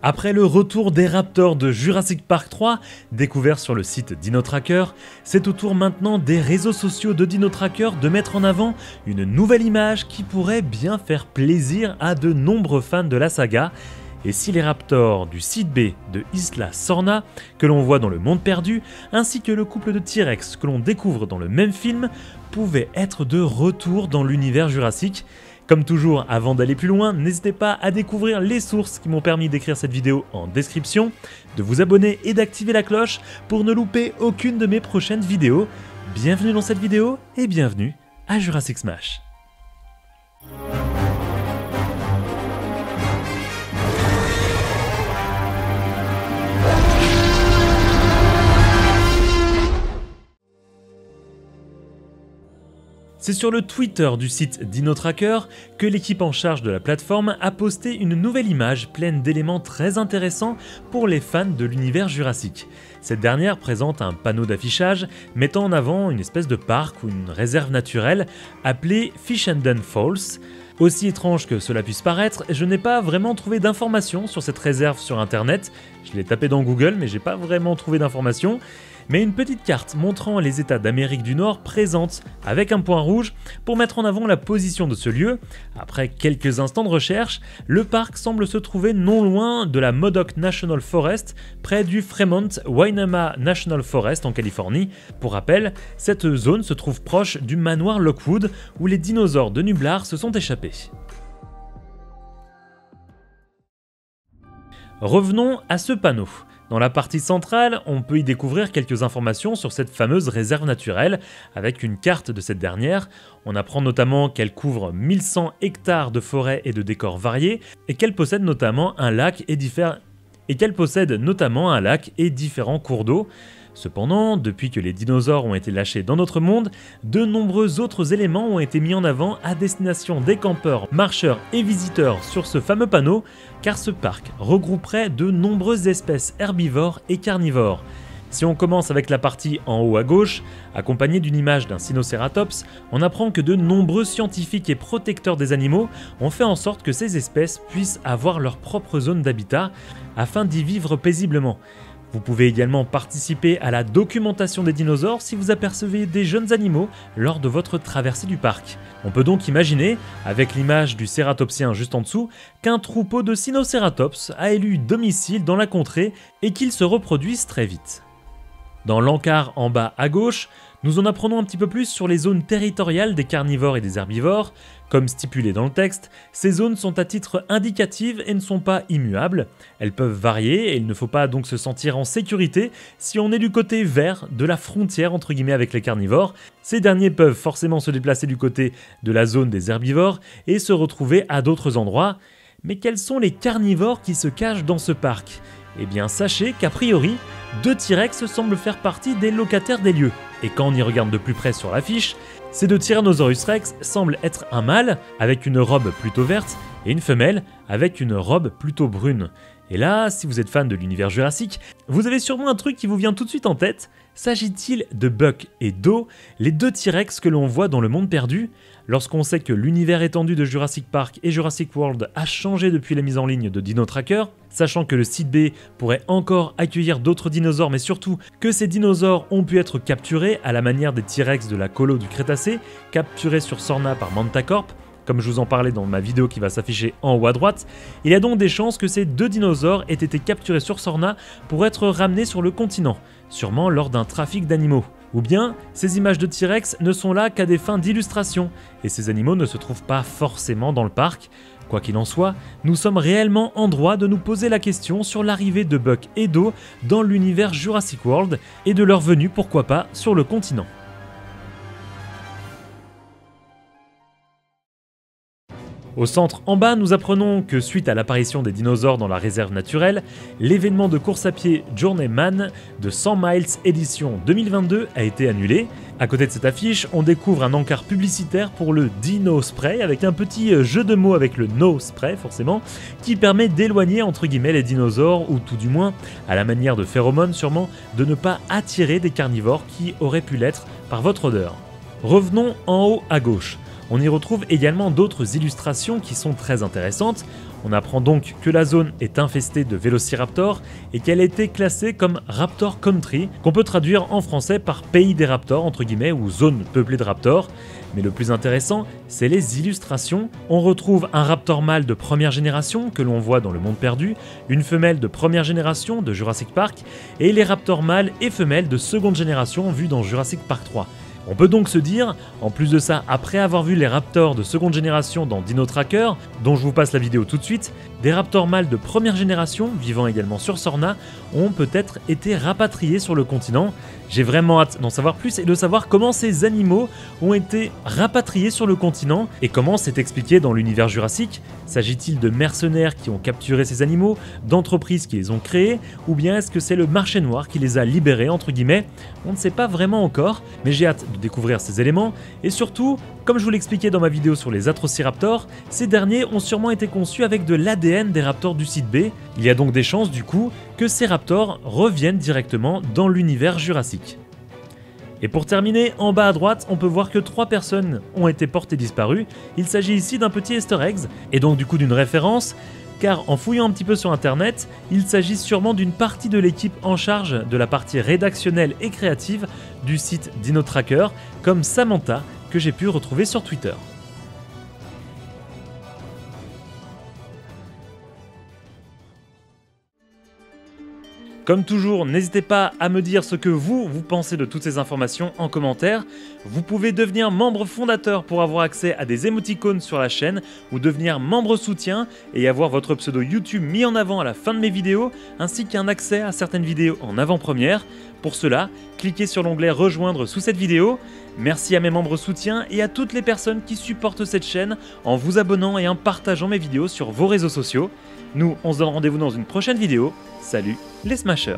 Après le retour des raptors de Jurassic Park 3, découvert sur le site DinoTracker, c'est au tour maintenant des réseaux sociaux de DinoTracker de mettre en avant une nouvelle image qui pourrait bien faire plaisir à de nombreux fans de la saga. Et si les raptors du site B de Isla Sorna, que l'on voit dans Le Monde Perdu, ainsi que le couple de T-Rex que l'on découvre dans le même film, pouvaient être de retour dans l'univers jurassique. Comme toujours, avant d'aller plus loin, n'hésitez pas à découvrir les sources qui m'ont permis d'écrire cette vidéo en description, de vous abonner et d'activer la cloche pour ne louper aucune de mes prochaines vidéos. Bienvenue dans cette vidéo et bienvenue à Jurassic Smash. C'est sur le Twitter du site DinoTracker que l'équipe en charge de la plateforme a posté une nouvelle image pleine d'éléments très intéressants pour les fans de l'univers jurassique. Cette dernière présente un panneau d'affichage mettant en avant une espèce de parc ou une réserve naturelle appelée Fishenden Falls. Aussi étrange que cela puisse paraître, je n'ai pas vraiment trouvé d'informations sur cette réserve sur internet. Je l'ai tapé dans Google mais j'ai pas vraiment trouvé d'informations. Mais une petite carte montrant les États d'Amérique du Nord présente avec un point rouge pour mettre en avant la position de ce lieu. Après quelques instants de recherche, le parc semble se trouver non loin de la Modoc National Forest, près du Fremont-Wainama National Forest en Californie. Pour rappel, cette zone se trouve proche du manoir Lockwood où les dinosaures de Nublar se sont échappés. Revenons à ce panneau. Dans la partie centrale, on peut y découvrir quelques informations sur cette fameuse réserve naturelle, avec une carte de cette dernière. On apprend notamment qu'elle couvre 1100 hectares de forêt et de décors variés, et qu'elle possède notamment un lac et différents cours d'eau. Cependant, depuis que les dinosaures ont été lâchés dans notre monde, de nombreux autres éléments ont été mis en avant à destination des campeurs, marcheurs et visiteurs sur ce fameux panneau, car ce parc regrouperait de nombreuses espèces herbivores et carnivores. Si on commence avec la partie en haut à gauche, accompagnée d'une image d'un Sinocératops, on apprend que de nombreux scientifiques et protecteurs des animaux ont fait en sorte que ces espèces puissent avoir leur propre zone d'habitat afin d'y vivre paisiblement. Vous pouvez également participer à la documentation des dinosaures si vous apercevez des jeunes animaux lors de votre traversée du parc. On peut donc imaginer, avec l'image du cératopsien juste en dessous, qu'un troupeau de Sinocératops a élu domicile dans la contrée et qu'ils se reproduisent très vite. Dans l'encart en bas à gauche, nous en apprenons un petit peu plus sur les zones territoriales des carnivores et des herbivores. Comme stipulé dans le texte, ces zones sont à titre indicatif et ne sont pas immuables. Elles peuvent varier et il ne faut pas donc se sentir en sécurité si on est du côté vert de la frontière entre guillemets avec les carnivores. Ces derniers peuvent forcément se déplacer du côté de la zone des herbivores et se retrouver à d'autres endroits. Mais quels sont les carnivores qui se cachent dans ce parc ? Eh bien sachez qu'a priori, 2 T-Rex semblent faire partie des locataires des lieux. Et quand on y regarde de plus près sur l'affiche, ces 2 Tyrannosaurus Rex semblent être un mâle avec une robe plutôt verte et une femelle avec une robe plutôt brune. Et là, si vous êtes fan de l'univers jurassique, vous avez sûrement un truc qui vous vient tout de suite en tête. S'agit-il de Buck et Do, les 2 T-Rex que l'on voit dans Le Monde Perdu ? Lorsqu'on sait que l'univers étendu de Jurassic Park et Jurassic World a changé depuis la mise en ligne de DinoTracker, sachant que le site B pourrait encore accueillir d'autres dinosaures, mais surtout que ces dinosaures ont pu être capturés à la manière des T-Rex de la colo du Crétacé, capturés sur Sorna par Mantacorp, comme je vous en parlais dans ma vidéo qui va s'afficher en haut à droite, il y a donc des chances que ces 2 dinosaures aient été capturés sur Sorna pour être ramenés sur le continent, sûrement lors d'un trafic d'animaux. Ou bien, ces images de T-Rex ne sont là qu'à des fins d'illustration, et ces animaux ne se trouvent pas forcément dans le parc. Quoi qu'il en soit, nous sommes réellement en droit de nous poser la question sur l'arrivée de Buck et Do dans l'univers Jurassic World, et de leur venue pourquoi pas sur le continent. Au centre en bas, nous apprenons que suite à l'apparition des dinosaures dans la réserve naturelle, l'événement de course à pied Journeyman de 100 Miles édition 2022 a été annulé. À côté de cette affiche, on découvre un encart publicitaire pour le Dino Spray avec un petit jeu de mots avec le No Spray forcément, qui permet d'éloigner entre guillemets les dinosaures ou tout du moins, à la manière de phéromones sûrement, de ne pas attirer des carnivores qui auraient pu l'être par votre odeur. Revenons en haut à gauche. On y retrouve également d'autres illustrations qui sont très intéressantes. On apprend donc que la zone est infestée de vélociraptors et qu'elle a été classée comme Raptor Country, qu'on peut traduire en français par pays des raptors entre guillemets ou zone peuplée de raptors. Mais le plus intéressant, c'est les illustrations. On retrouve un raptor mâle de première génération que l'on voit dans le monde perdu, une femelle de première génération de Jurassic Park et les raptors mâles et femelles de seconde génération vus dans Jurassic Park 3. On peut donc se dire, en plus de ça, après avoir vu les raptors de seconde génération dans Dino Tracker, dont je vous passe la vidéo tout de suite, des raptors mâles de première génération, vivant également sur Sorna, ont peut-être été rapatriés sur le continent. J'ai vraiment hâte d'en savoir plus et de savoir comment ces animaux ont été rapatriés sur le continent et comment c'est expliqué dans l'univers jurassique. S'agit-il de mercenaires qui ont capturé ces animaux, d'entreprises qui les ont créés, ou bien est-ce que c'est le marché noir qui les a libérés entre guillemets? On ne sait pas vraiment encore, mais j'ai hâte de découvrir ces éléments et surtout, comme je vous l'expliquais dans ma vidéo sur les Atrociraptors, ces derniers ont sûrement été conçus avec de l'ADN des raptors du site B. Il y a donc des chances du coup que ces raptors reviennent directement dans l'univers jurassique. Et pour terminer, en bas à droite, on peut voir que 3 personnes ont été portées disparues. Il s'agit ici d'un petit easter egg, et donc du coup d'une référence, car en fouillant un petit peu sur internet, il s'agit sûrement d'une partie de l'équipe en charge de la partie rédactionnelle et créative du site Dino Tracker, comme Samantha, que j'ai pu retrouver sur Twitter. Comme toujours, n'hésitez pas à me dire ce que vous pensez de toutes ces informations en commentaire. Vous pouvez devenir membre fondateur pour avoir accès à des émoticônes sur la chaîne ou devenir membre soutien et avoir votre pseudo YouTube mis en avant à la fin de mes vidéos ainsi qu'un accès à certaines vidéos en avant-première. Pour cela, cliquez sur l'onglet rejoindre sous cette vidéo. Merci à mes membres soutiens et à toutes les personnes qui supportent cette chaîne en vous abonnant et en partageant mes vidéos sur vos réseaux sociaux. Nous, on se donne rendez-vous dans une prochaine vidéo. Salut les Smashers!